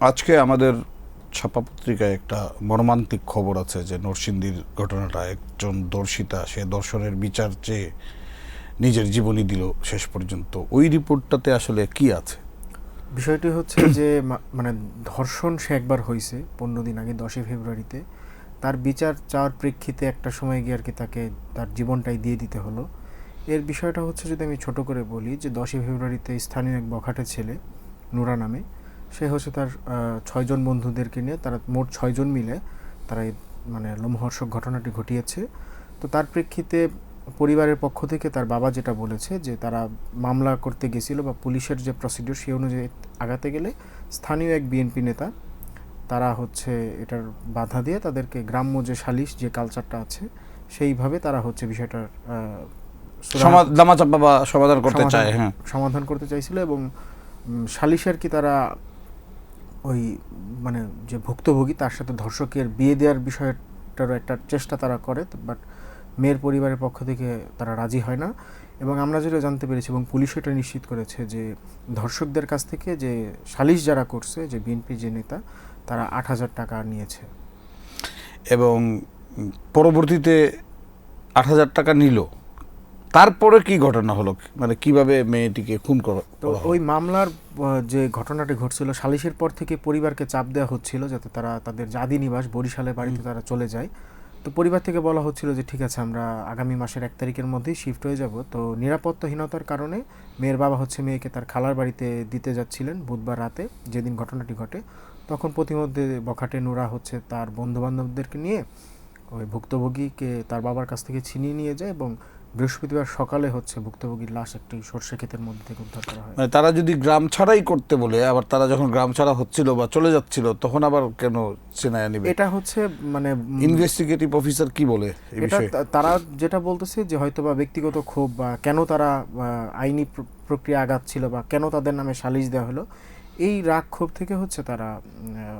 আজকে আমাদের ছাপা পত্রিকায় একটা মর্মান্তিক খবর আছে যে নরসিংদীর ঘটনাটা, একজন দর্শিতা সে দর্শনের বিচার চেয়ে নিজের জীবনই দিল শেষ পর্যন্ত। ওই রিপোর্টটাতে আসলে কি আছে? বিষয়টি হচ্ছে যে মানে ধর্ষণ সে একবার হয়েছে 15 দিন আগে 10ই ফেব্রুয়ারিতে। তার বিচার চাওয়ার প্রেক্ষিতে একটা সময় গিয়ে আর কি তাকে তার জীবনটাই দিয়ে দিতে হলো। এর বিষয়টা হচ্ছে, যদি আমি ছোট করে বলি, যে 10ই ফেব্রুয়ারিতে স্থানীয় এক বখাটে ছেলে নুরা নামে, সে হচ্ছে তার 6 জন বন্ধুদেরকে নিয়ে, তারা মোট 6 জন মিলে তারা এই মানে লোমহর্ষক ঘটনাটি ঘটিয়েছে। তো তার প্রেক্ষিতে পরিবারের পক্ষ থেকে তার বাবা যেটা বলেছে যে তারা মামলা করতে গেছিল বা পুলিশের যে প্রসিডিউর সেই অনুযায়ী আগাতে গেলে স্থানীয় এক বিএনপি নেতা তারা হচ্ছে এটার বাধা দিয়ে তাদেরকে গ্রাম্য যে সালিশ যে কালচারটা আছে সেইভাবে তারা হচ্ছে বিষয়টার দামাচাপা বা সমাধান করতে চায়। হ্যাঁ, সমাধান করতে চাইছিল। এবং সালিশের কি তারা ওই মানে যে ভুক্তভোগী তার সাথে ধর্ষকের বিয়ে দেওয়ার বিষয়টারও একটা চেষ্টা তারা করে, বাট মেয়ের পরিবারের পক্ষ থেকে তারা রাজি হয় না। এবং আমরা যেটা জানতে পেরেছি এবং পুলিশ এটা নিশ্চিত করেছে যে ধর্ষকদের কাছ থেকে যে সালিশ যারা করছে, যে বিএনপি যে নেতা, তারা 8,000 টাকা নিয়েছে। এবং পরবর্তীতে 8,000 টাকা নিল। তারপরে কি ঘটনা হলো, মানে কিভাবে মেয়েটিকে খুন করা? তো ওই মামলার যে ঘটনাটি ঘটছিল, সালিশের পর থেকে পরিবারকে চাপ দেওয়া হচ্ছিল যাতে তারা তাদের জাদি নিবাস বরিশালের বাড়িতে তারা চলে যায়। তো পরিবার থেকে বলা হচ্ছিল যে ঠিক আছে, আমরা আগামী মাসের 1 তারিখের মধ্যেই শিফট হয়ে যাব। তো নিরাপত্তাহীনতার কারণে মেয়ের বাবা হচ্ছে মেয়েকে তার খালার বাড়িতে দিতে যাচ্ছিলেন বুধবার রাতে, যেদিন ঘটনাটি ঘটে। তখন প্রতিমধ্যে বখাটে নুরা হচ্ছে তার বন্ধুবান্ধবদেরকে নিয়ে ওই ভুক্তভোগীকে তার বাবার কাছ থেকে ছিনিয়ে নিয়ে যায় এবং বৃহস্পতিবার সকালে হচ্ছে ভুক্তভোগীর লাশ একটি সর্ষে ক্ষেতের মধ্যে থেকে উদ্ধার করা হয়। মানে তারা যদি গ্রাম ছাড়াই করতে বলে, আবার তারা যখন গ্রাম ছাড়া হচ্ছিল বা চলে যাচ্ছিল, তখন আবার কেন চেনায় নিবে? এটা হচ্ছে মানে ইনভেস্টিগেটিভ অফিসার কি বলে এই এটা বিষয়ে? তারা যেটা বলতেছে যে হয়তোবা ব্যক্তিগত ক্ষোভ বা কেন তারা আইনি প্রক্রিয়া আগাচ্ছিল বা কেন তাদের নামে সালিশ দেওয়া হলো, এই রাগ ক্ষোভ থেকে হচ্ছে তারা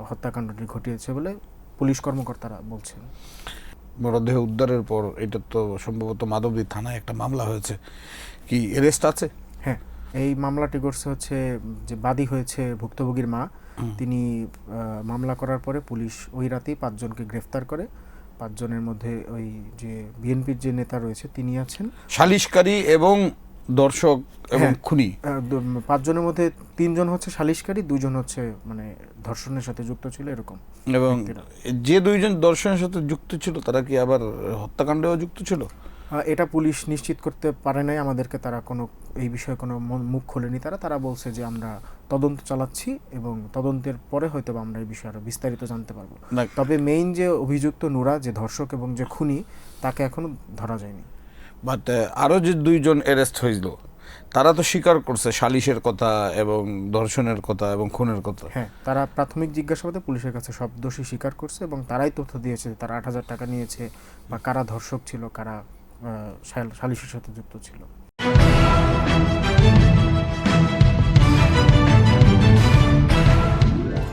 হত্যাকাণ্ডটি ঘটিয়েছে বলে পুলিশ কর্মকর্তারা বলছেন। মরদেহ উদ্ধারের পর এটা তো সম্ভবত মাধবদী থানায় একটা মামলা হয়েছে, কি অ্যারেস্ট আছে? হ্যাঁ, এই মামলাটি করছে হচ্ছে যে বাদী হয়েছে ভুক্তভোগীর মা। তিনি মামলা করার পরে পুলিশ ওই রাতেই 5 জনকে গ্রেফতার করে। 5 জনের মধ্যে ওই যে বিএনপির যে নেতা রয়েছে তিনি আছেন, সালিশকারী এবং দর্শক এবং খুনি। 5 জনের মধ্যে 3 জন হচ্ছে সালিশকারী, 2 জন হচ্ছে মানে ধর্ষণের সাথে যুক্ত ছিল এরকম এবং ব্যক্তিরা। যে দুইজন দর্শনের সাথে যুক্ত ছিল তারা কি আবার হত্যাকাণ্ডেও যুক্ত ছিল? এটা পুলিশ নিশ্চিত করতে পারে নাই আমাদেরকে, তারা কোনো এই বিষয়ে কোনো মুখ খোলেনি। তারা বলছে যে আমরা তদন্ত চালাচ্ছি এবং তদন্তের পরে হয়তো আমরা এই বিষয়ে আরো বিস্তারিত জানতে পারবো। তবে মেইন যে অভিযুক্ত নুরা, যে ধর্ষক এবং যে খুনি, তাকে এখনো ধরা যায়নি। বাট আরও যে দুইজন অ্যারেস্ট হয়েছিল তারা তো স্বীকার করছে সালিশের কথা এবং ধর্ষণের কথা এবং খুনের কথা। হ্যাঁ, তারা প্রাথমিক জিজ্ঞাসাবাদে পুলিশের কাছে সব দোষী স্বীকার করছে এবং তারাই তথ্য দিয়েছে তারা 8,000 টাকা নিয়েছে বা কারা ধর্ষক ছিল, কারা সালিশের সাথে যুক্ত ছিল।